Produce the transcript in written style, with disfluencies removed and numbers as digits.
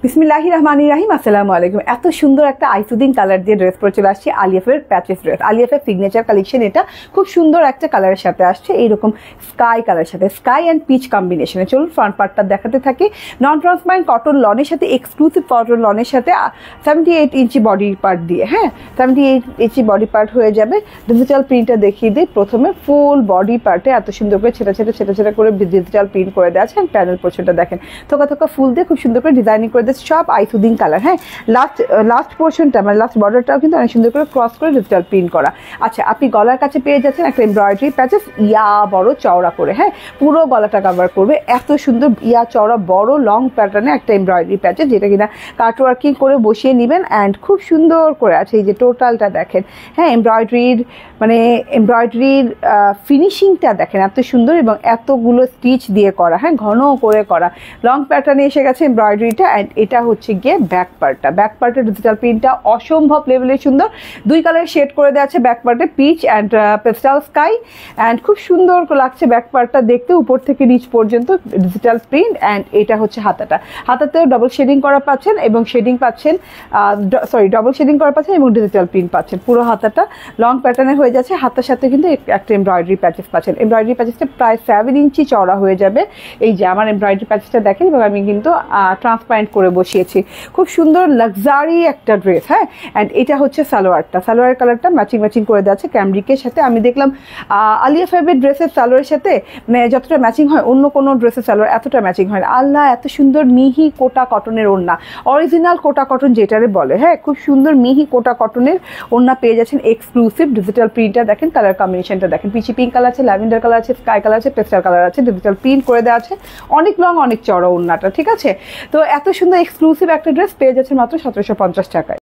বিসমিল্লাহির রহমানির রহিম। আসসালামু আলাইকুম। এত সুন্দর একটা আইসুদিন কালার দিয়ে ড্রেস পরে চলে আসছে আলিয়াফের প্যাচেস ড্রেস। আলিয়াফের সিগনেচার কালেকশন। এটা খুব সুন্দর একটা কালারের সাথে আসছে, এইরকম স্কাই কালারের সাথে, স্কাই অ্যান্ড পিচ কম্বিনেশনে। চলুন ফ্রন্ট পার্টটা দেখাতে থাকি। নন ট্রান্সপারেন্ট কটন লনের সাথে, এক্সক্লুসিভ কটন লনের সাথে 78 ইঞ্চি বডি পার্ট দিয়ে, 78 ইঞ্চি বডি পার্ট হয়ে যাবে। ডিজিটাল প্রিন্টটা দেখিয়ে দিই। প্রথমে ফুল বডি পার্টে এত সুন্দর করে ছেটা করে ডিজিটাল প্রিন্ট করে দেওয়া আছে। প্যানেল পোর্শনটা দেখেন, থোকা থোকা ফুল দিয়ে খুব সুন্দর করে ডিজাইনিং করে দিয়েছে, সব আইসুদিন কালার। লাস্ট পোর্শনটা মানে লাস্ট বর্ডারটাও কিন্তু অনেক সুন্দর করে ক্রস করে ডিজিটাল প্রিন্ট করা। আচ্ছা, আপনি গলার কাছে পেয়ে যাচ্ছেন একটা এমব্রয়ডারি প্যাচেস, বড় চওড়া করে, পুরো গলাটা কভার করবে। এত সুন্দর চওড়া বড় লং প্যাটার্নে একটা এমব্রয়ডারি প্যাচেস, যেটা কিনা কাট ওয়ার্কিং করে বসিয়ে নেবেন। অ্যান্ড খুব সুন্দর করে আছে, এই যে টোটালটা দেখেন, এমব্রয়ডারির ফিনিশিংটা দেখেন এত সুন্দর, এবং এতগুলো স্টিচ দিয়ে করা, ঘন করে করা লং প্যাটার্নে এসে গেছে এমব্রয়ডারিটা। অ্যান্ড এটা হচ্ছে গিয়ে ব্যাক পার্টের ডিজিটাল প্রিন্টটা অসম্ভব লেভেলের সুন্দর। দুই কালার শেড করে দেওয়া আছে ব্যাক পার্টে, peach and pastel sky. And খুব সুন্দর লাগছে ব্যাক পার্টটা দেখতে, উপর থেকে নিচ পর্যন্ত ডিজিটাল প্রিন্ট। অ্যান্ড এটা হচ্ছে হাতাতেও ডবল শেডিং করা পাচ্ছেন এবং ডবল শেডিং করা পাচ্ছেন এবং ডিজিটাল প্রিন্ট পাচ্ছেন। পুরো হাতাটা লং প্যাটার্নে হয়ে যাচ্ছে, হাতার সাথে কিন্তু একটা এমব্রয়ডারি প্যাচেস পাচ্ছেন। এমব্রয়ডারি প্যাচেসটা প্রায় 7 ইঞ্চি চওড়া হয়ে যাবে। এই যে আমার এমব্রয়ডারি প্যাচেসটা দেখেন, এবং আমি কিন্তু ট্রান্সপারেন্ট করে বসিয়েছি। খুব সুন্দর লাক্সারি একটা ড্রেস। অ্যান্ড এটা হচ্ছে সালোয়ার কালারটা ম্যাচিং করে দেওয়া আছে ক্যামরিকের সাথে। আমি দেখলাম আলিয়া ফ্যাবের ড্রেসের সালোয়ারের সাথে মানে যতটা ম্যাচিং হয় অন্য কোনো ড্রেসের সালোয়ার এতটা ম্যাচিং হয় না। আল্লাহ, এত সুন্দর মিহি কোটা কটনের ওড়না, অরিজিনাল কোটা কটন যেটারে বলে। খুব সুন্দর মিহি কোটা কটনের ওড়না পেয়ে যাচ্ছেন। এক্সক্লুসিভ ডিজিটাল প্রিন্টটা দেখেন, কালার কম্বিনেশনটা দেখেন, পিচি পিঙ্ক কালার আছে, ল্যাভেন্ডার কালার আছে, স্কাই কালার আছে, পেস্টাল কালার আছে, ডিজিটাল প্রিন্ট করে দেওয়া আছে। অনেক লং, অনেক চড়া ওড়নাটা, ঠিক আছে। তো এত সুন্দর এক্সক্লুসিভ একটা ড্রেস পেয়ে যাচ্ছে মাত্র 1750 টাকায়।